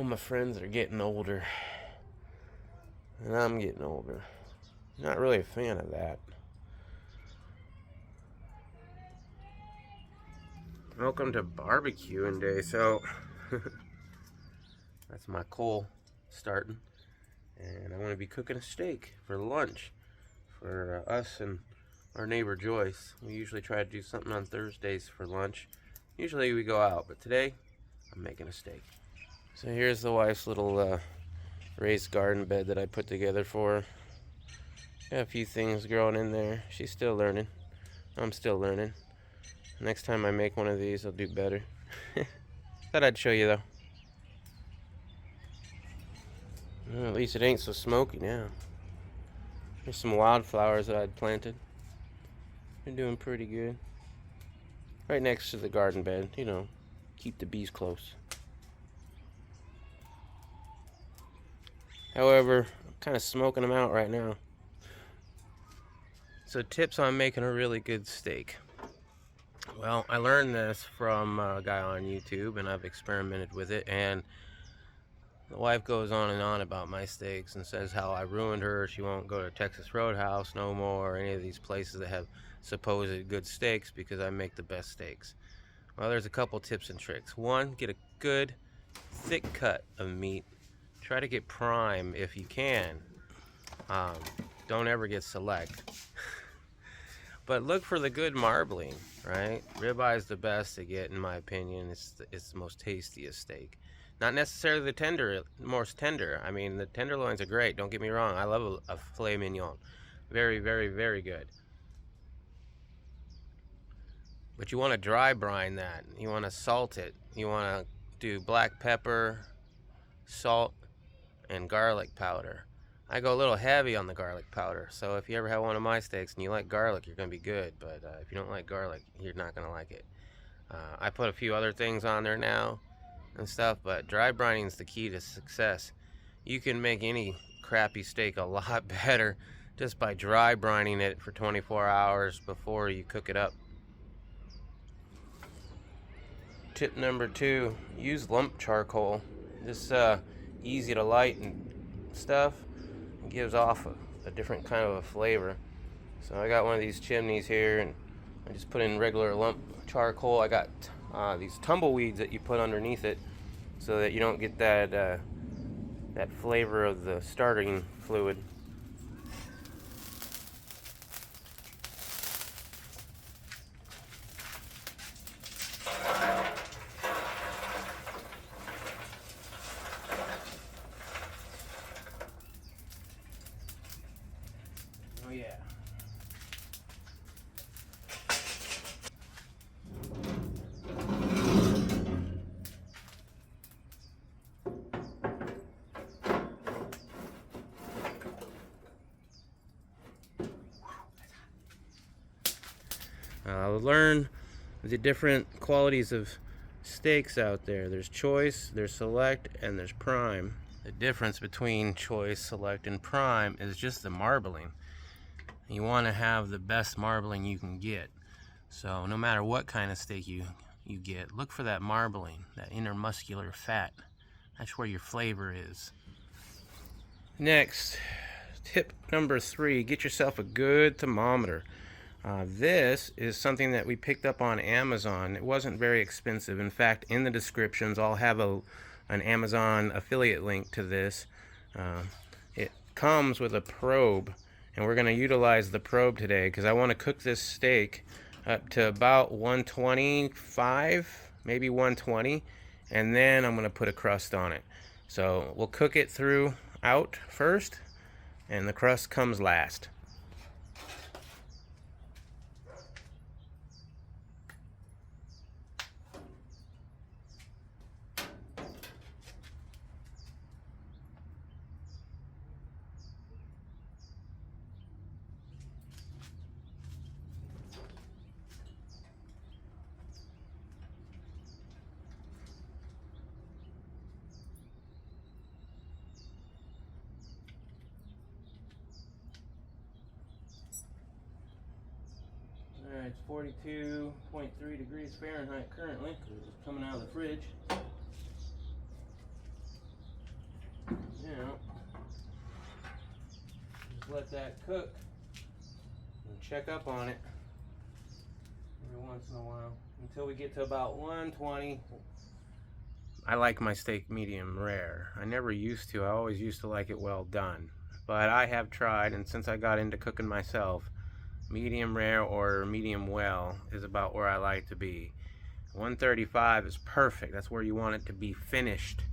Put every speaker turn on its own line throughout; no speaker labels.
my friends are getting older, and I'm getting older. Not really a fan of that. Welcome to barbecuing day. So that's my coal starting, and I want to be cooking a steak for lunch for us and our neighbor Joyce. We usually try to do something on Thursdays for lunch. Usually we go out, but today I'm making a steak. So here's the wife's little raised garden bed that I put together for her. Got a few things growing in there. She's still learning. I'm still learning. Next time I make one of these, I'll do better. Thought I'd show you though. Well, at least it ain't so smoky now. There's some wildflowers that I'd planted. They're doing pretty good. Right next to the garden bed, you know, keep the bees close. However, I'm kind of smoking them out right now. So tips on making a really good steak. Well, I learned this from a guy on YouTube, and I've experimented with it, and the wife goes on and on about my steaks and says how I ruined her. She won't go to Texas Roadhouse no more, or any of these places that have supposed good steaks, because I make the best steaks. Well, there's a couple tips and tricks. One, get a good thick cut of meat. Try to get prime if you can. Don't ever get select. But look for the good marbling, right? Ribeye is the best to get, in my opinion. It's the most tastiest steak. Not necessarily the most tender. I mean, the tenderloins are great. Don't get me wrong. I love a filet mignon. Very, very, very good. But you want to dry brine that. You want to salt it. You want to do black pepper, salt, and garlic powder. I go a little heavy on the garlic powder, so if you ever have one of my steaks and you like garlic, you're going to be good, but if you don't like garlic, you're not going to like it. I put a few other things on there now and stuff, but dry brining is the key to success. You can make any crappy steak a lot better just by dry brining it for 24 hours before you cook it up. Tip number 2, use lump charcoal. This easy to light and stuff. It gives off a different kind of a flavor. So I got one of these chimneys here, and I just put in regular lump charcoal. I got these tumbleweeds that you put underneath it so that you don't get that flavor of the starting fluid. Oh yeah. Learn the different qualities of steaks out there. There's choice, there's select, and there's prime. The difference between choice, select, and prime is just the marbling. You want to have the best marbling you can get. So no matter what kind of steak you get, look for that marbling, that intermuscular fat. That's where your flavor is. Next, tip number 3, get yourself a good thermometer. This is something that we picked up on Amazon. It wasn't very expensive. In fact, in the descriptions, I'll have an Amazon affiliate link to this. It comes with a probe, and we're going to utilize the probe today because I want to cook this steak up to about 125, maybe 120, and then I'm going to put a crust on it. So we'll cook it throughout first, and the crust comes last. Alright, it's 42.3 degrees Fahrenheit currently because it's coming out of the fridge. you know, just let that cook and check up on it every once in a while until we get to about 120. I like my steak medium rare. I never used to. I always used to like it well done. But I have tried, and since I got into cooking myself, medium rare or medium well is about where I like to be. 135 is perfect. That's where you want it to be finished,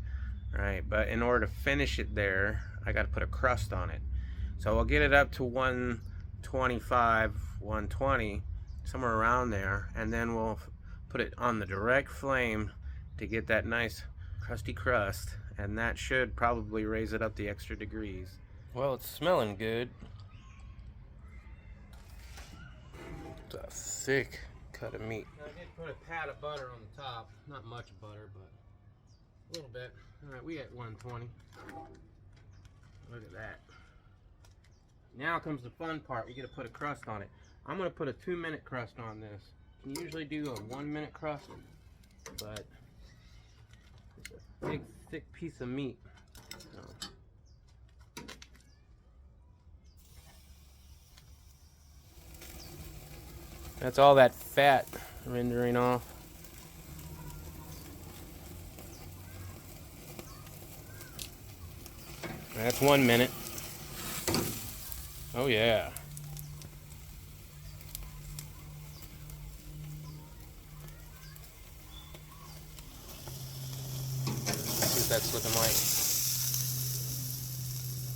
right? But in order to finish it there, I got to put a crust on it. So we'll get it up to 125, 120, somewhere around there, and then we'll put it on the direct flame to get that nice crusty crust, and that should probably raise it up the extra degrees. Well, it's smelling good. It's a thick cut of meat. I did put a pat of butter on the top. Not much butter, but a little bit. Alright, we at 120. Look at that. Now comes the fun part. We get to put a crust on it. I'm going to put a 2-minute crust on this. You can usually do a 1-minute crust, but it's a big, thick piece of meat. So. That's all that fat rendering off. That's 1 minute. Oh yeah. See what that's looking like.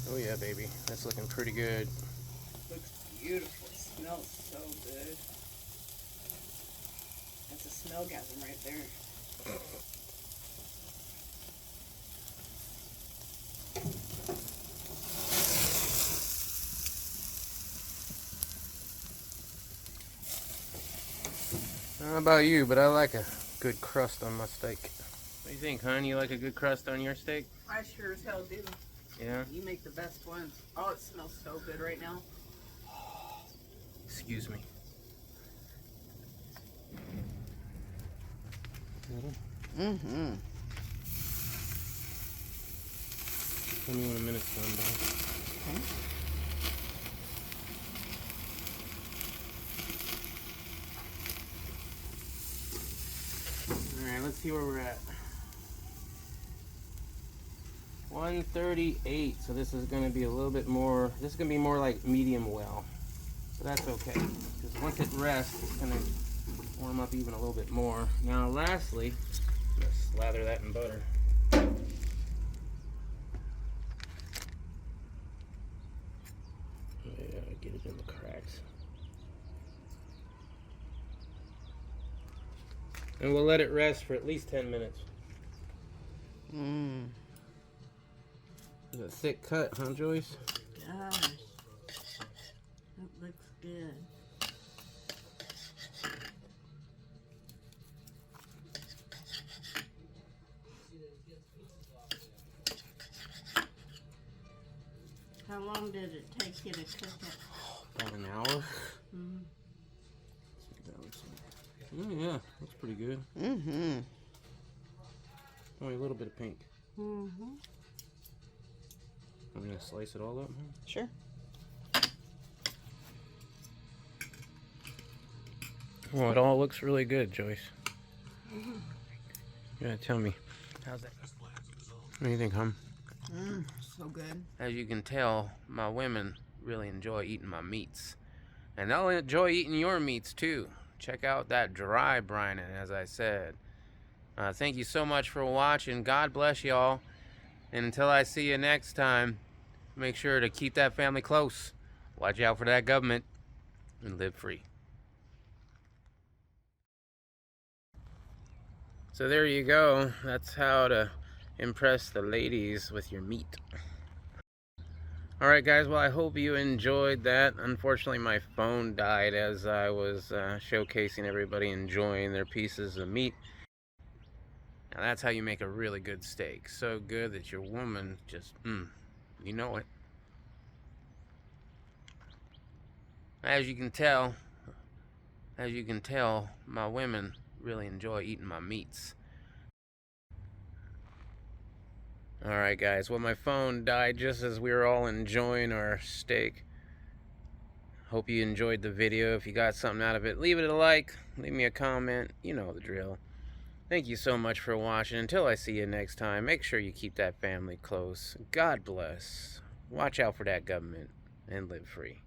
Oh yeah, baby. That's looking pretty good.
Looks beautiful. Smells so good. That's a smellgasm right there.
I don't know about you, but I like a good crust on my steak. What do you think, hon? You like a good crust on your steak?
I sure as hell do.
Yeah?
You make the best ones. Oh, it smells so good right now.
Excuse me.
Mm-hmm.
Tell me when a minute's gone by.
Okay.
Alright, let's see where we're at. 138. So this is going to be a little bit more, this is going to be more like medium well. So that's okay. Because once it rests, it's going to warm up even a little bit more. Now lastly, let's slather that in butter. Yeah, get it in the cracks. And we'll let it rest for at least 10 minutes.
Mmm.
It's a thick cut, huh, Joyce?
Gosh. That looks good. How long did it take you to cook it?
About an hour.
Mm-hmm.
Oh yeah, that's pretty good.
Mm-hmm.
Only a little bit of pink.
Mm-hmm.
I'm gonna slice it all up.
Sure.
Well, it all looks really good, Joyce.
Mm-hmm.
You gotta tell me, how's that? What do you think, hon?
So good.
As you can tell, my women really enjoy eating my meats. And they'll enjoy eating your meats too. Check out that dry brining, as I said. Thank you so much for watching. God bless y'all. And until I see you next time, make sure to keep that family close. Watch out for that government and live free. So there you go. That's how to impress the ladies with your meat. Alright guys, well I hope you enjoyed that. Unfortunately my phone died as I was showcasing everybody enjoying their pieces of meat. Now that's how you make a really good steak. So good that your woman just, you know it. As you can tell, my women really enjoy eating my meats. Alright guys, well my phone died just as we were all enjoying our steak. Hope you enjoyed the video. If you got something out of it, leave it a like, leave me a comment, you know the drill. Thank you so much for watching. Until I see you next time, make sure you keep that family close. God bless. Watch out for that government and live free.